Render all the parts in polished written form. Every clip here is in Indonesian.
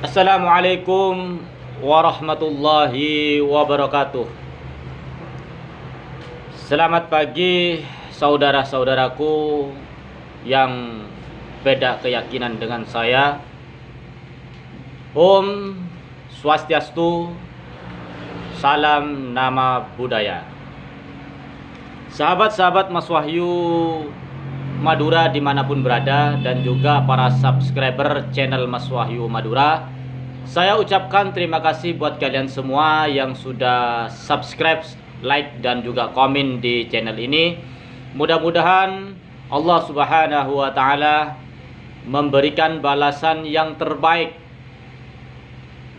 Assalamualaikum warahmatullahi wabarakatuh. Selamat pagi saudara-saudaraku yang beda keyakinan dengan saya. Om Swastiastu, salam nama budaya. Sahabat-sahabat Mas Wahyu Madura dimanapun berada, dan juga para subscriber channel Mas Wahyu Madura, saya ucapkan terima kasih buat kalian semua yang sudah subscribe, like, dan juga komen di channel ini. Mudah-mudahan Allah Subhanahu wa Ta'ala memberikan balasan yang terbaik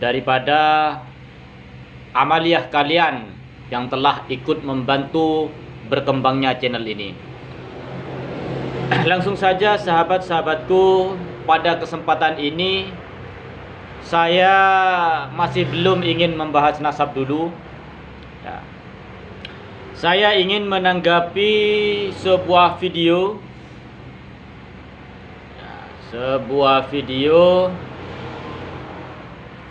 daripada amaliyah kalian yang telah ikut membantu berkembangnya channel ini. Langsung saja sahabat-sahabatku, pada kesempatan ini saya masih belum ingin membahas nasab dulu ya. Saya ingin menanggapi sebuah video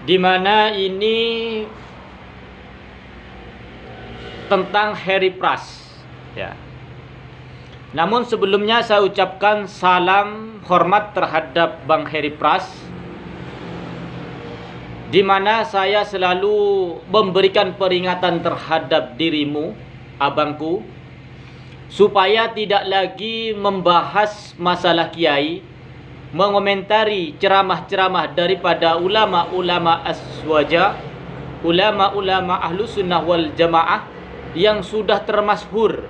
di mana ini tentang Harry Pras ya. Namun sebelumnya saya ucapkan salam hormat terhadap Bang Harry Pras, di mana saya selalu memberikan peringatan terhadap dirimu, abangku, supaya tidak lagi membahas masalah kiai, mengomentari ceramah-ceramah daripada ulama-ulama aswaja, ulama-ulama ahlus sunnah wal jamaah yang sudah termasyhur,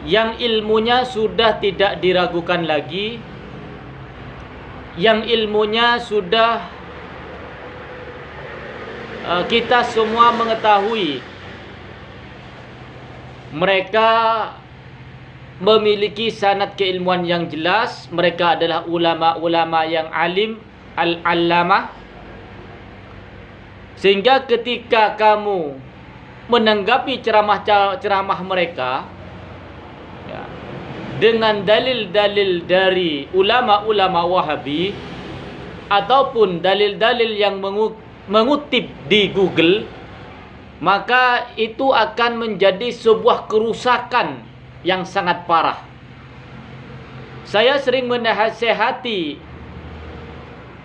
yang ilmunya sudah tidak diragukan lagi, yang ilmunya sudah kita semua mengetahui mereka memiliki sanad keilmuan yang jelas. Mereka adalah ulama-ulama yang alim, al-allamah, sehingga ketika kamu menanggapi ceramah mereka ya, dengan dalil-dalil dari ulama-ulama Wahabi ataupun dalil-dalil yang mengutip di Google, maka itu akan menjadi sebuah kerusakan yang sangat parah. Saya sering menasehati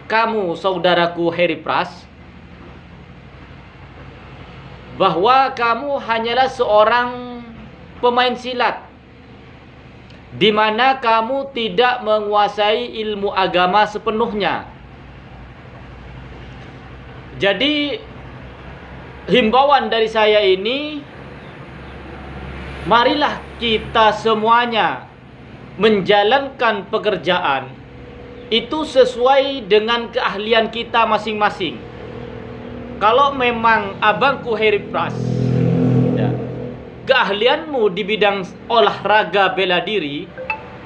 kamu, saudaraku Harry Pras, bahwa kamu hanyalah seorang pemain silat, di mana kamu tidak menguasai ilmu agama sepenuhnya. Jadi himbauan dari saya ini, marilah kita semuanya menjalankan pekerjaan itu sesuai dengan keahlian kita masing-masing. Kalau memang abangku Harry Pras ya, keahlianmu di bidang olahraga bela diri,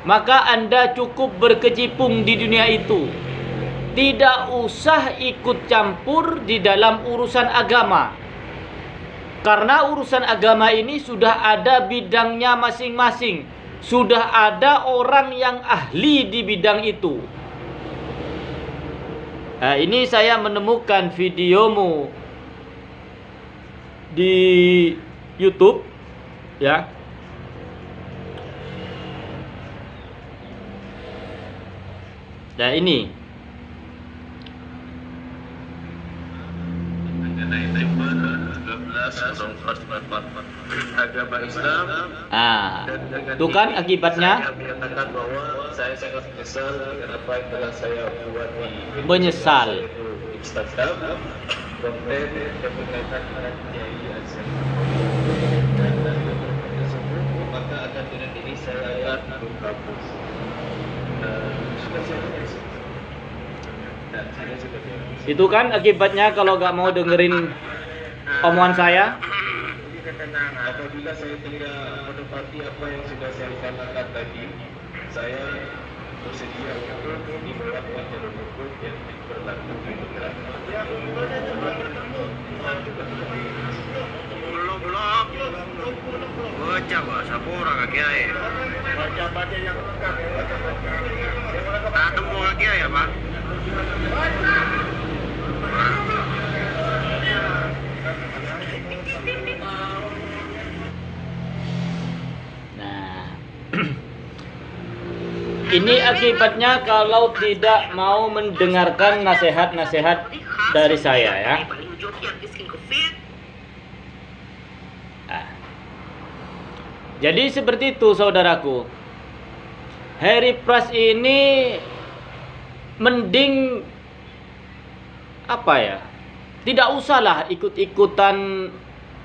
maka Anda cukup berkecimpung di dunia itu. Tidak usah ikut campur di dalam urusan agama, karena urusan agama ini sudah ada bidangnya masing-masing. Sudah ada orang yang ahli di bidang itu. Nah, ini saya menemukan videomu di YouTube ya. Nah, ini agama Islam. Itu kan akibatnya. Saya menyatakan bahwa saya sangat menyesal dengan apa yang telah saya buat di Menyesal. Instagram, konten yang berkaitan dengan Kiai Azhar. Dan dari konten tersebut, maka akan dengan ini saya akan menghapus. Sudah saya menyesal. Dan saya sudah menyesal. Itu kan akibatnya kalau gak mau dengerin omongan saya. Apabila saya tidak menepati apa yang sudah saya katakan tadi, saya bersedia untuk dibuat jalur hukum yang berlaku di negara. Baca bahasa pura kaki air. Baca yang lengkap. Tak temu kaki air, Pak. Ini akibatnya kalau tidak mau mendengarkan nasihat-nasihat dari saya ya. Nah. Jadi seperti itu saudaraku. Harry Pras ini mending apa ya? Tidak usahlah ikut-ikutan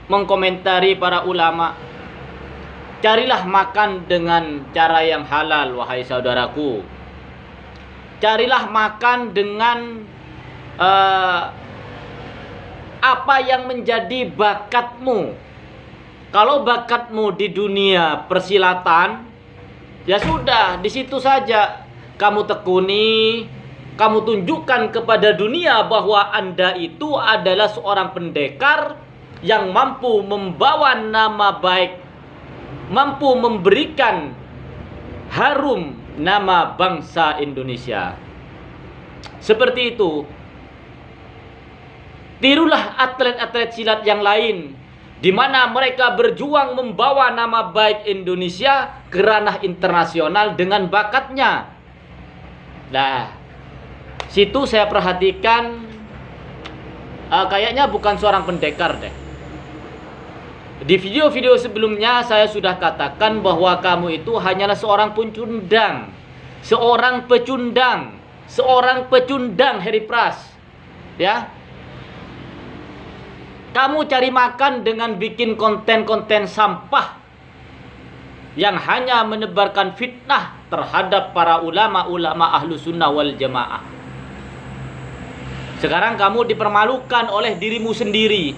mengkomentari para ulama. Carilah makan dengan cara yang halal, wahai saudaraku. Carilah makan dengan apa yang menjadi bakatmu. Kalau bakatmu di dunia persilatan, ya sudah, di situ saja kamu tekuni, kamu tunjukkan kepada dunia bahwa Anda itu adalah seorang pendekar yang mampu membawa nama baik, mampu memberikan harum nama bangsa Indonesia. Seperti itu. Tirulah atlet-atlet silat yang lain, di mana mereka berjuang membawa nama baik Indonesia ke ranah internasional dengan bakatnya. Nah, situ saya perhatikan kayaknya bukan seorang pendekar deh. Di video-video sebelumnya saya sudah katakan bahwa kamu itu hanyalah seorang pecundang. Seorang pecundang Harry Pras. Ya. Kamu cari makan dengan bikin konten-konten sampah yang hanya menebarkan fitnah terhadap para ulama-ulama ahlu sunnah wal jamaah. Sekarang kamu dipermalukan oleh dirimu sendiri.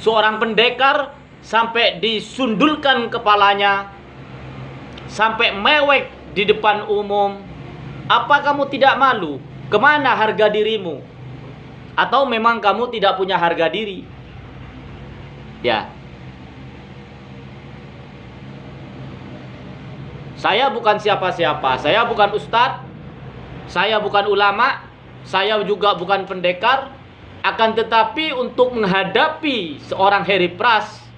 Seorang pendekar sampai disundulkan kepalanya, sampai mewek di depan umum. Apa kamu tidak malu? Kemana harga dirimu? Atau memang kamu tidak punya harga diri? Ya. Saya bukan siapa-siapa. Saya bukan ustadz. Saya bukan ulama. Saya juga bukan pendekar. Akan tetapi untuk menghadapi seorang Harry Pras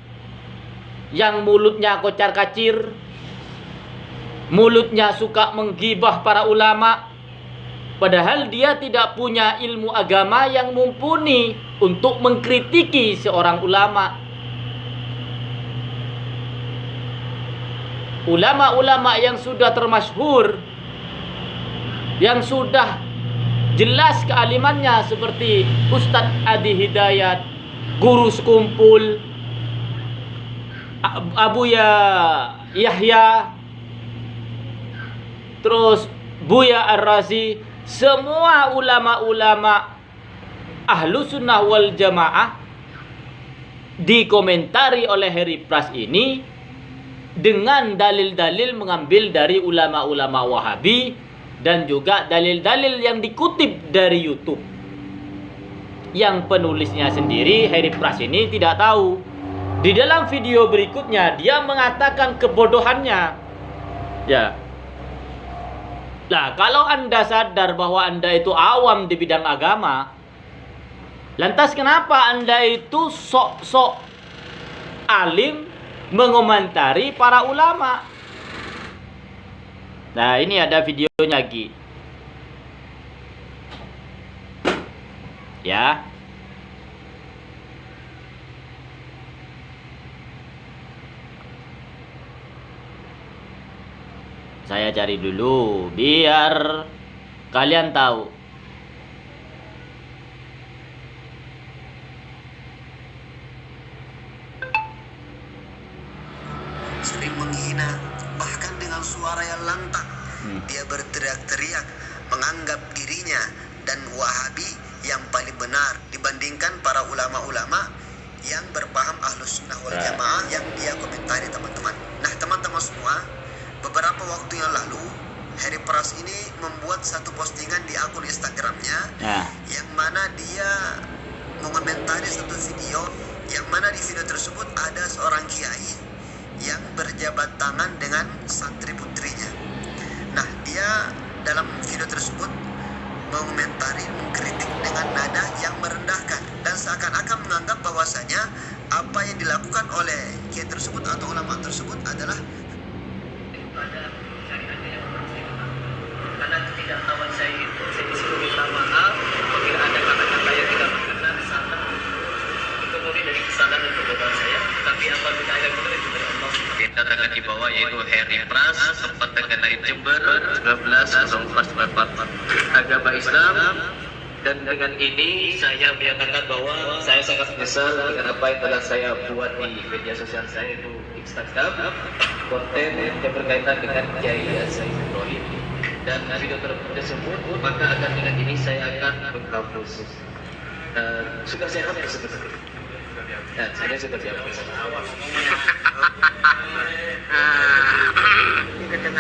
yang mulutnya kocar-kacir, mulutnya suka menggibah para ulama, padahal dia tidak punya ilmu agama yang mumpuni untuk mengkritiki seorang ulama. Ulama-ulama yang sudah termasyhur, yang sudah jelas kealimannya seperti Ustadz Adi Hidayat, Guru Sekumpul, Abu Yahya, terus Buya Ar-Razi, semua ulama-ulama ahlu sunnah wal jamaah dikomentari oleh Harry Pras ini dengan dalil-dalil mengambil dari ulama-ulama Wahabi dan juga dalil-dalil yang dikutip dari YouTube. Yang penulisnya sendiri, Harry Pras ini, tidak tahu. Di dalam video berikutnya dia mengatakan kebodohannya. Ya. Nah, kalau Anda sadar bahwa Anda itu awam di bidang agama, lantas kenapa Anda itu sok-sok alim mengomentari para ulama? Nah, ini ada videonya lagi. Ya. Saya cari dulu biar kalian tahu. Sering menghina, bahkan dengan suara yang lantang. Dia berteriak-teriak, menganggap dirinya dan Wahabi yang paling benar dibandingkan para ulama-ulama yang berpaham ahlus sunnah wal jamaah yang dia komentari, teman-teman. Nah, teman-teman semua, beberapa waktu yang lalu Harry Pras ini membuat satu postingan di akun Instagramnya yang mana dia mengomentari satu video yang mana di video tersebut ada seorang kiai yang berjabat tangan dengan santri putrinya. Nah, dia dalam video tersebut mengomentari, mengkritik dengan nada yang merendahkan dan seakan-akan menganggap bahwasanya apa yang dilakukan oleh kiai tersebut atau ulama tersebut adalah Desember 1944 agama Islam. Dan dengan ini saya menyatakan bahwa saya sangat menyesal dengan apa yang telah saya buat di media sosial saya, itu Instagram, konten yang berkaitan dengan Kiai Haji Ibrahim. Dan video tersebut maka akan dengan ini saya akan menghapus. Sudah saya hapus sebenarnya. Ya, saya sudah dihapus.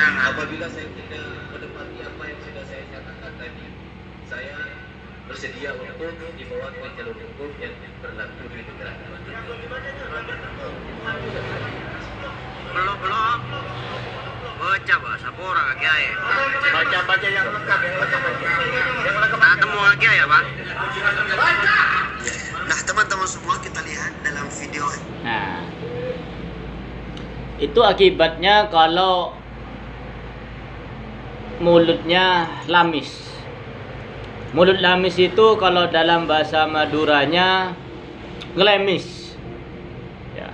Apabila saya tidak menepati apa yang sudah saya nyatakan tadi, saya bersedia untuk dibawa ke jalur hukum yang berlaku di negara. Belum. Baca bahasa Pora Kak Kiai. Baca yang lengkap, Nah, temu Kak Kiai ya, Pak? Nah, teman-teman semua, kita lihat dalam video. Nah, itu akibatnya kalau mulutnya lamis. Mulut lamis itu kalau dalam bahasa Maduranya ngelemis. Ya.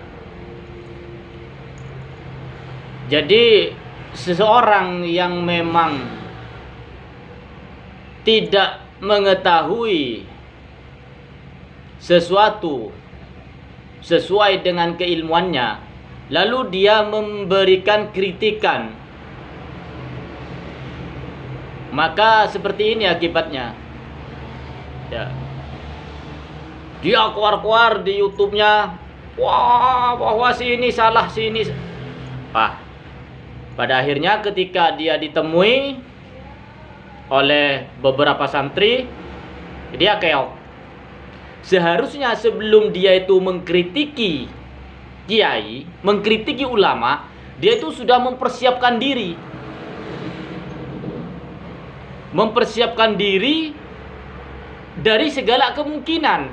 Jadi seseorang yang memang tidak mengetahui sesuatu sesuai dengan keilmuannya, lalu dia memberikan kritikan, maka seperti ini akibatnya. Ya. Dia keluar-keluar di YouTube-nya, wah, bahwa si ini salah, si ini. Pada akhirnya ketika dia ditemui oleh beberapa santri, dia keok. Seharusnya sebelum dia itu mengkritiki kiai, mengkritiki ulama, dia itu sudah mempersiapkan diri. Mempersiapkan diri dari segala kemungkinan.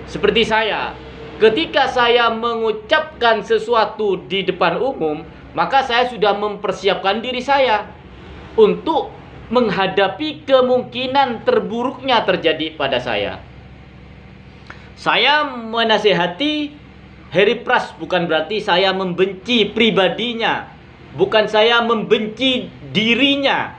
Seperti saya, ketika saya mengucapkan sesuatu di depan umum, maka saya sudah mempersiapkan diri saya untuk menghadapi kemungkinan terburuknya terjadi pada saya. Saya menasihati Heri Pras, bukan berarti saya membenci pribadinya, bukan saya membenci dirinya.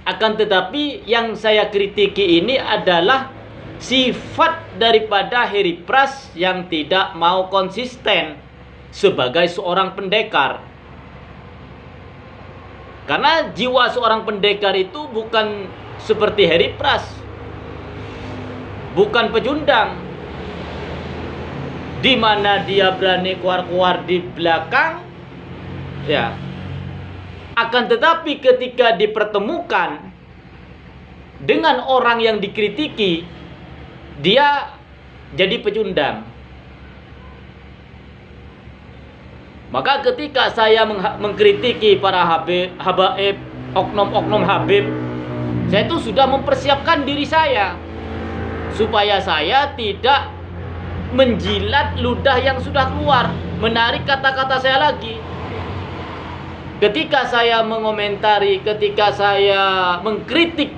Akan tetapi yang saya kritiki ini adalah sifat daripada Heri Pras yang tidak mau konsisten sebagai seorang pendekar. Karena jiwa seorang pendekar itu bukan seperti Heri Pras, bukan pecundang, di mana dia berani keluar-keluar di belakang, ya. Akan tetapi ketika dipertemukan dengan orang yang dikritiki, dia jadi pecundang. Maka ketika saya mengkritiki para habaib, oknum-oknum habib, saya itu sudah mempersiapkan diri saya supaya saya tidak menjilat ludah yang sudah keluar, menarik kata-kata saya lagi. Ketika saya mengomentari, ketika saya mengkritik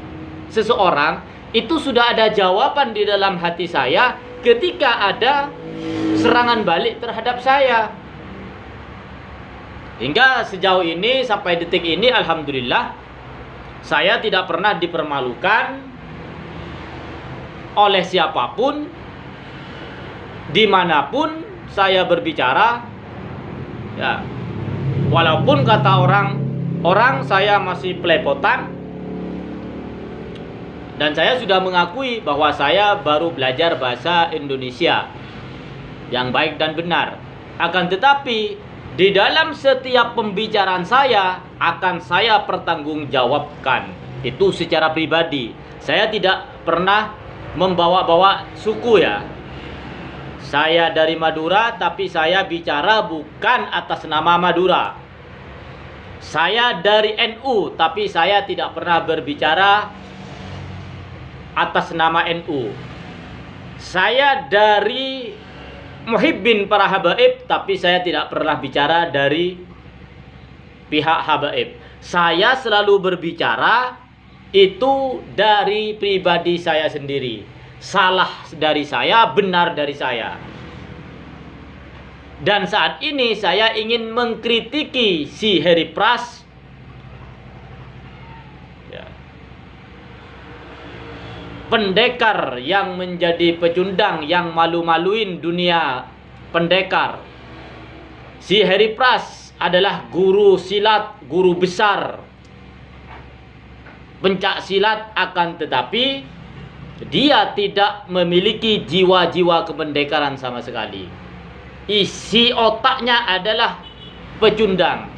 seseorang, itu sudah ada jawaban di dalam hati saya ketika ada serangan balik terhadap saya. Hingga sejauh ini, sampai detik ini, alhamdulillah, saya tidak pernah dipermalukan oleh siapapun, dimanapun saya berbicara. Ya, walaupun kata orang saya masih pelepotan, dan saya sudah mengakui bahwa saya baru belajar bahasa Indonesia yang baik dan benar. Akan tetapi di dalam setiap pembicaraan saya akan saya pertanggungjawabkan itu secara pribadi. Saya tidak pernah membawa-bawa suku, ya. Saya dari Madura, tapi saya bicara bukan atas nama Madura. Saya dari NU, tapi saya tidak pernah berbicara atas nama NU. Saya dari muhibbin para habaib, tapi saya tidak pernah bicara dari pihak habaib. Saya selalu berbicara itu dari pribadi saya sendiri. Salah dari saya, benar dari saya. Dan saat ini saya ingin mengkritiki si Harry Pras, ya, pendekar yang menjadi pecundang, yang malu-maluin dunia pendekar. Si Harry Pras adalah guru silat, guru besar pencak silat, akan tetapi dia tidak memiliki jiwa-jiwa kependekaran sama sekali. Isi otaknya adalah pecundang.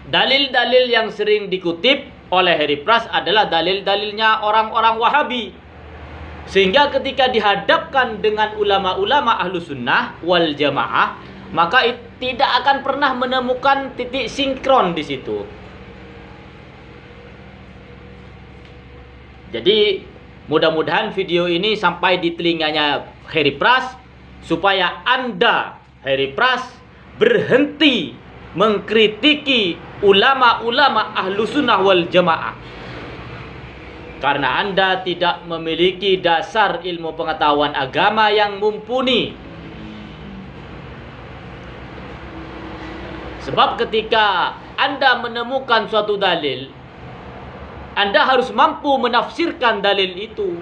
Dalil-dalil yang sering dikutip oleh Harry Pras adalah dalil-dalilnya orang-orang Wahabi. Sehingga ketika dihadapkan dengan ulama-ulama ahlu sunnah wal jamaah, maka tidak akan pernah menemukan titik sinkron di situ. Jadi mudah-mudahan video ini sampai di telinganya Harry Pras, supaya Anda, Harry Pras, berhenti mengkritiki ulama-ulama ahlu sunnah wal jamaah. Karena Anda tidak memiliki dasar ilmu pengetahuan agama yang mumpuni. Sebab ketika Anda menemukan suatu dalil, Anda harus mampu menafsirkan dalil itu.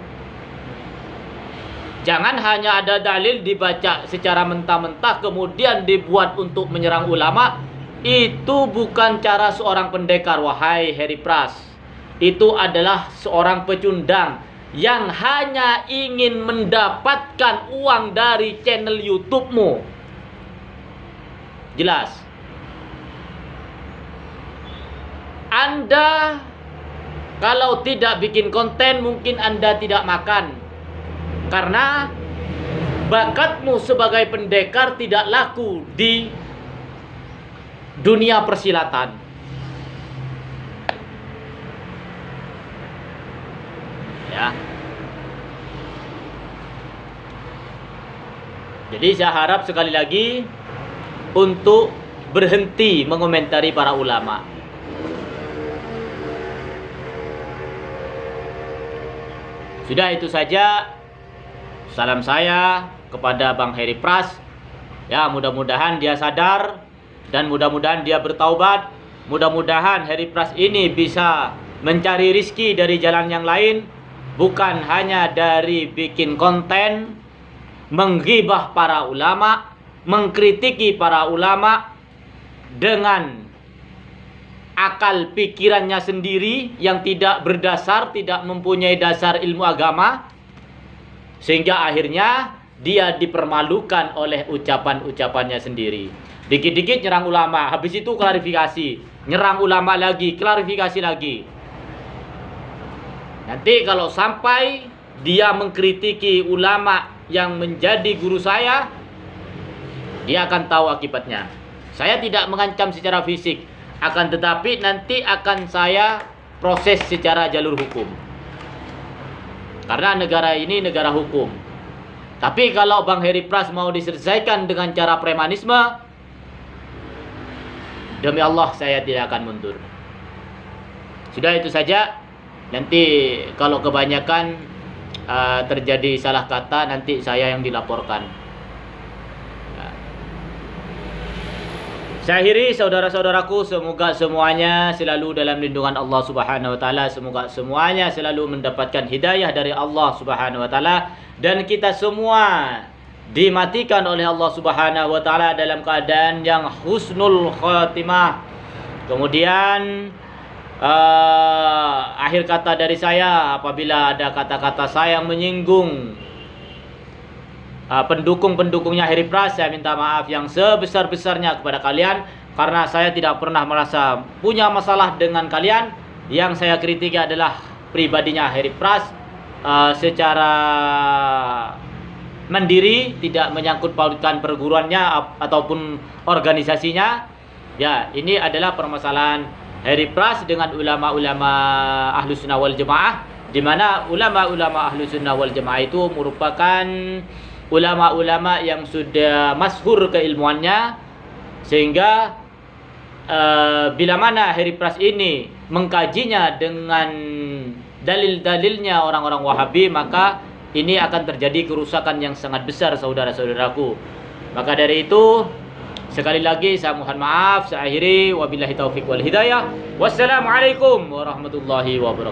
Jangan hanya ada dalil dibaca secara mentah-mentah kemudian dibuat untuk menyerang ulama. Itu bukan cara seorang pendekar, wahai Harry Pras. Itu adalah seorang pecundang yang hanya ingin mendapatkan uang dari channel YouTube-mu. Jelas? Anda kalau tidak bikin konten, mungkin Anda tidak makan. Karena bakatmu sebagai pendekar tidak laku di dunia persilatan. Ya. Jadi saya harap sekali lagi untuk berhenti mengomentari para ulama. Sudah, itu saja salam saya kepada Bang Harry Pras. Ya, mudah-mudahan dia sadar dan mudah-mudahan dia bertaubat. Mudah-mudahan Harry Pras ini bisa mencari rizki dari jalan yang lain, bukan hanya dari bikin konten menggibah para ulama, mengkritiki para ulama dengan akal pikirannya sendiri yang tidak berdasar, tidak mempunyai dasar ilmu agama, sehingga akhirnya dia dipermalukan oleh ucapan-ucapannya sendiri. Dikit-dikit nyerang ulama, habis itu klarifikasi, nyerang ulama lagi, klarifikasi lagi. Nanti kalau sampai dia mengkritiki ulama yang menjadi guru saya, dia akan tahu akibatnya. Saya tidak mengancam secara fisik, akan tetapi nanti akan saya proses secara jalur hukum. Karena negara ini negara hukum. Tapi kalau Bang Harry Pras mau diselesaikan dengan cara premanisme, demi Allah saya tidak akan mundur. Sudah, itu saja. Nanti kalau kebanyakan terjadi salah kata, nanti saya yang dilaporkan. Saya akhiri, saudara-saudaraku, semoga semuanya selalu dalam lindungan Allah Subhanahu wa taala, semoga semuanya selalu mendapatkan hidayah dari Allah Subhanahu wa taala, dan kita semua dimatikan oleh Allah Subhanahu wa taala dalam keadaan yang husnul khatimah. Kemudian akhir kata dari saya, apabila ada kata-kata saya yang menyinggung pendukung-pendukungnya Harry Pras, saya minta maaf yang sebesar-besarnya kepada kalian, karena saya tidak pernah merasa punya masalah dengan kalian. Yang saya kritik adalah pribadinya Harry Pras secara mandiri, tidak menyangkut pautkan perguruannya ataupun organisasinya. Ya, ini adalah permasalahan Harry Pras dengan ulama-ulama ahlu sunnah wal jamaah, di mana ulama-ulama ahlu sunnah wal jamaah itu merupakan ulama-ulama yang sudah masyhur keilmuannya, sehingga bila mana Harry Pras ini mengkajinya dengan dalil-dalilnya orang-orang Wahabi, maka ini akan terjadi kerusakan yang sangat besar, saudara-saudaraku. Maka dari itu, sekali lagi saya mohon maaf, saya akhiri, wabillahi taufik wal hidayah. Wassalamualaikum warahmatullahi wabarakatuh.